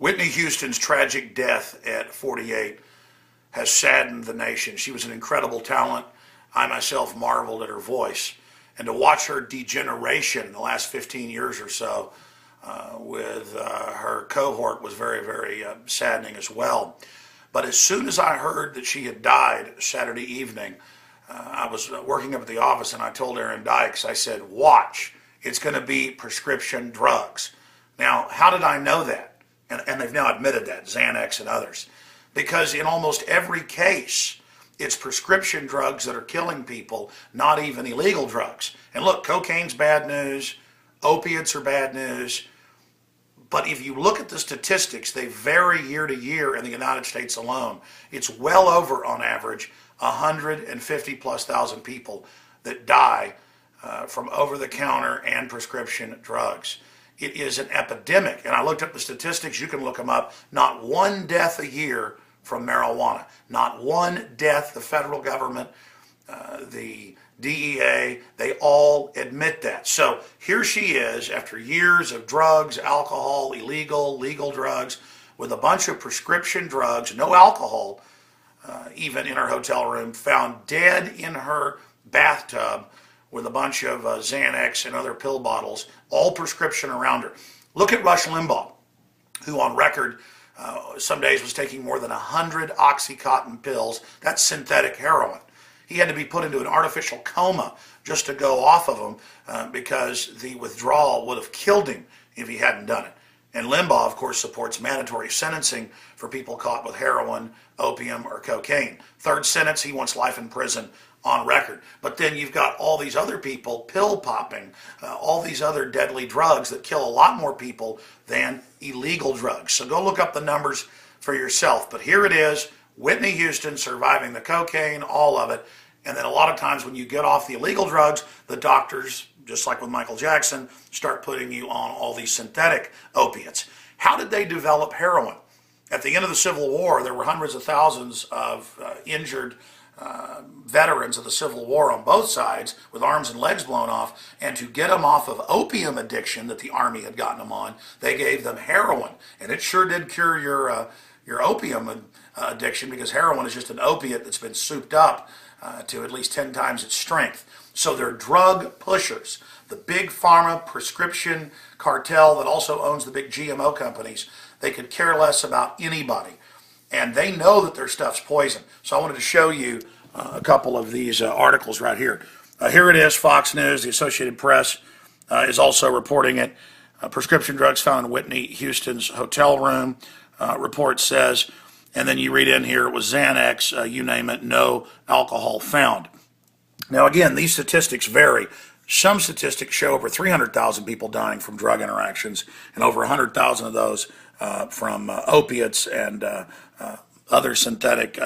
Whitney Houston's tragic death at 48 has saddened the nation. She was an incredible talent. I myself marveled at her voice. And to watch her degeneration in the last 15 years or so with her cohort was very, very saddening as well. But as soon as I heard that she had died Saturday evening, I was working up at the office and I told Aaron Dykes, I said, watch, it's going to be prescription drugs. Now, how did I know that? And they've now admitted that, Xanax and others. Because in almost every case, it's prescription drugs that are killing people, not even illegal drugs. And look, cocaine's bad news, opiates are bad news. But if you look at the statistics, they vary year to year in the United States alone. It's well over, on average, 150 plus thousand people that die from over-the-counter and prescription drugs. It is an epidemic, and I looked up the statistics. You can look them up. Not one death a year from marijuana. Not one death. The federal government, the DEA, they all admit that. So here she is, after years of drugs, alcohol, illegal, legal drugs, with a bunch of prescription drugs, no alcohol, even in her hotel room, found dead in her bathtub with a bunch of Xanax and other pill bottles, all prescription around her. Look at Rush Limbaugh, who on record some days was taking more than 100 Oxycontin pills. That's synthetic heroin. He had to be put into an artificial coma just to go off of them because the withdrawal would have killed him if he hadn't done it. And Limbaugh, of course, supports mandatory sentencing for people caught with heroin, opium, or cocaine. Third sentence, he wants life in prison on record. But then you've got all these other people pill popping, all these other deadly drugs that kill a lot more people than illegal drugs. So go look up the numbers for yourself. But here it is, Whitney Houston surviving the cocaine, all of it. And then a lot of times when you get off the illegal drugs, the doctors, just like with Michael Jackson, start putting you on all these synthetic opiates. How did they develop heroin? At the end of the Civil War, there were hundreds of thousands of injured veterans of the Civil War on both sides with arms and legs blown off, and to get them off of opium addiction that the Army had gotten them on, they gave them heroin. And it sure did cure your opium addiction, because heroin is just an opiate that's been souped up to at least 10 times its strength. So they're drug pushers. The big pharma prescription cartel that also owns the big GMO companies, they could care less about anybody. And they know that their stuff's poison. So I wanted to show you a couple of these articles right here. Here it is, Fox News, the Associated Press is also reporting it. Prescription drugs found in Whitney Houston's hotel room, report says. And then you read in here, it was Xanax, you name it, no alcohol found. Now again, these statistics vary. Some statistics show over 300,000 people dying from drug interactions, and over 100,000 of those from opiates and other synthetic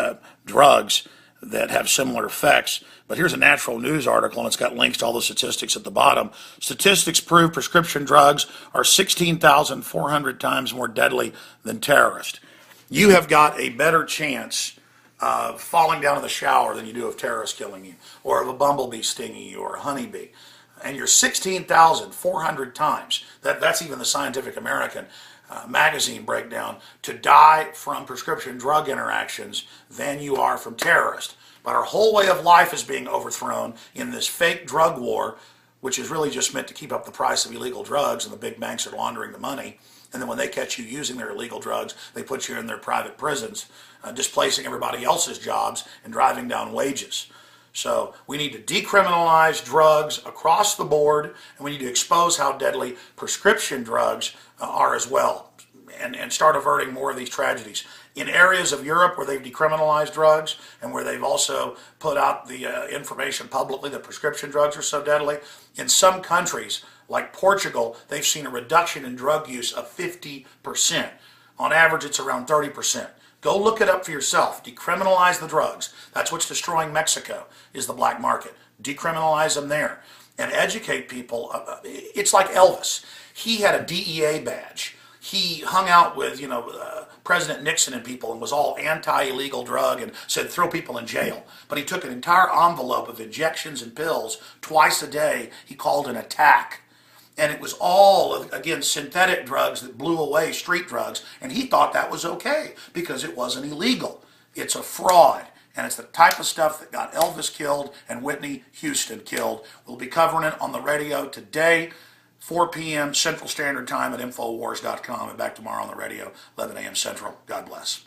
drugs that have similar effects. But here's a Natural News article, and it's got links to all the statistics at the bottom. Statistics prove prescription drugs are 16,400 times more deadly than terrorists. You have got a better chance of falling down in the shower than you do of terrorists killing you, or of a bumblebee stinging you, or a honeybee. And you're 16,400 times, that's even the Scientific American magazine breakdown, to die from prescription drug interactions than you are from terrorists. But our whole way of life is being overthrown in this fake drug war, which is really just meant to keep up the price of illegal drugs, and the big banks are laundering the money. And then when they catch you using their illegal drugs, they put you in their private prisons, displacing everybody else's jobs and driving down wages. So we need to decriminalize drugs across the board, and we need to expose how deadly prescription drugs are as well, and start averting more of these tragedies. In areas of Europe where they've decriminalized drugs, and where they've also put out the information publicly that prescription drugs are so deadly, in some countries like Portugal, they've seen a reduction in drug use of 50%. On average, it's around 30%. Go look it up for yourself. Decriminalize the drugs. That's what's destroying Mexico, is the black market. Decriminalize them there. And educate people. It's like Elvis. He had a DEA badge. He hung out with, President Nixon and people, and was all anti-illegal drug and said throw people in jail. But he took an entire envelope of injections and pills twice a day he called an attack. And it was all, again, synthetic drugs that blew away street drugs, and he thought that was okay because it wasn't illegal. It's a fraud, and it's the type of stuff that got Elvis killed and Whitney Houston killed. We'll be covering it on the radio today, 4 p.m. Central Standard Time at Infowars.com, and back tomorrow on the radio, 11 a.m. Central. God bless.